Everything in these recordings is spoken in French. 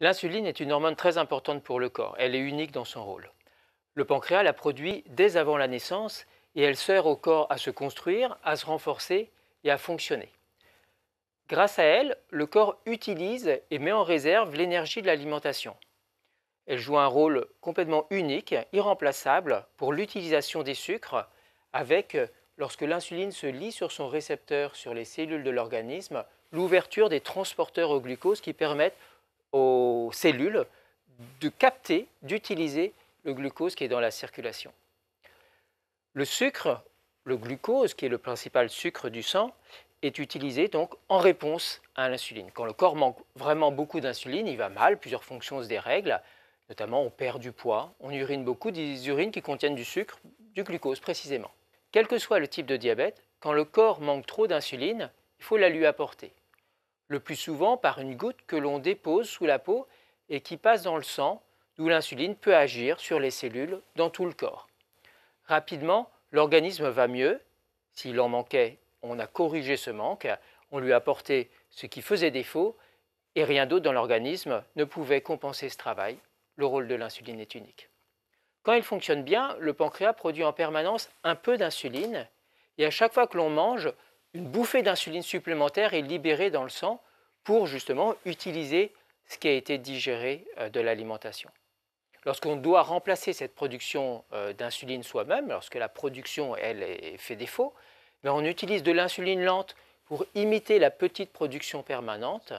L'insuline est une hormone très importante pour le corps. Elle est unique dans son rôle. Le pancréas la produit dès avant la naissance et elle sert au corps à se construire, à se renforcer et à fonctionner. Grâce à elle, le corps utilise et met en réserve l'énergie de l'alimentation. Elle joue un rôle complètement unique, irremplaçable pour l'utilisation des sucres avec, lorsque l'insuline se lie sur son récepteur sur les cellules de l'organisme, l'ouverture des transporteurs au glucose qui permettent aux cellules de capter, d'utiliser le glucose qui est dans la circulation. Le sucre, le glucose, qui est le principal sucre du sang, est utilisé donc en réponse à l'insuline. Quand le corps manque vraiment beaucoup d'insuline, il va mal, plusieurs fonctions se dérèglent, notamment on perd du poids, on urine beaucoup, des urines qui contiennent du sucre, du glucose précisément. Quel que soit le type de diabète, quand le corps manque trop d'insuline, il faut la lui apporter. Le plus souvent par une goutte que l'on dépose sous la peau et qui passe dans le sang, d'où l'insuline peut agir sur les cellules dans tout le corps. Rapidement, l'organisme va mieux. S'il en manquait, on a corrigé ce manque, on lui a apporté ce qui faisait défaut et rien d'autre dans l'organisme ne pouvait compenser ce travail. Le rôle de l'insuline est unique. Quand il fonctionne bien, le pancréas produit en permanence un peu d'insuline et à chaque fois que l'on mange, une bouffée d'insuline supplémentaire est libérée dans le sang pour justement utiliser ce qui a été digéré de l'alimentation. Lorsqu'on doit remplacer cette production d'insuline soi-même, lorsque la production, elle, fait défaut, on utilise de l'insuline lente pour imiter la petite production permanente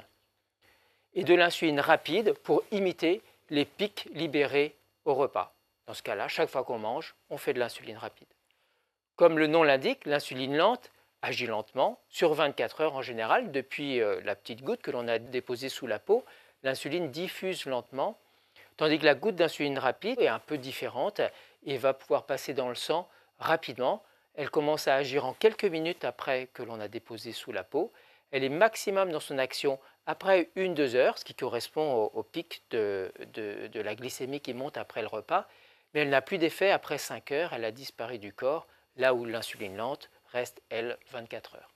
et de l'insuline rapide pour imiter les pics libérés au repas. Dans ce cas-là, chaque fois qu'on mange, on fait de l'insuline rapide. Comme le nom l'indique, l'insuline lente agit lentement, sur 24 heures en général, depuis la petite goutte que l'on a déposée sous la peau, l'insuline diffuse lentement, tandis que la goutte d'insuline rapide est un peu différente et va pouvoir passer dans le sang rapidement. Elle commence à agir en quelques minutes après que l'on a déposé sous la peau. Elle est maximum dans son action après 1-2 heures, ce qui correspond au pic de la glycémie qui monte après le repas, mais elle n'a plus d'effet après 5 heures, elle a disparu du corps, là où l'insuline lente reste, elle, 24 heures.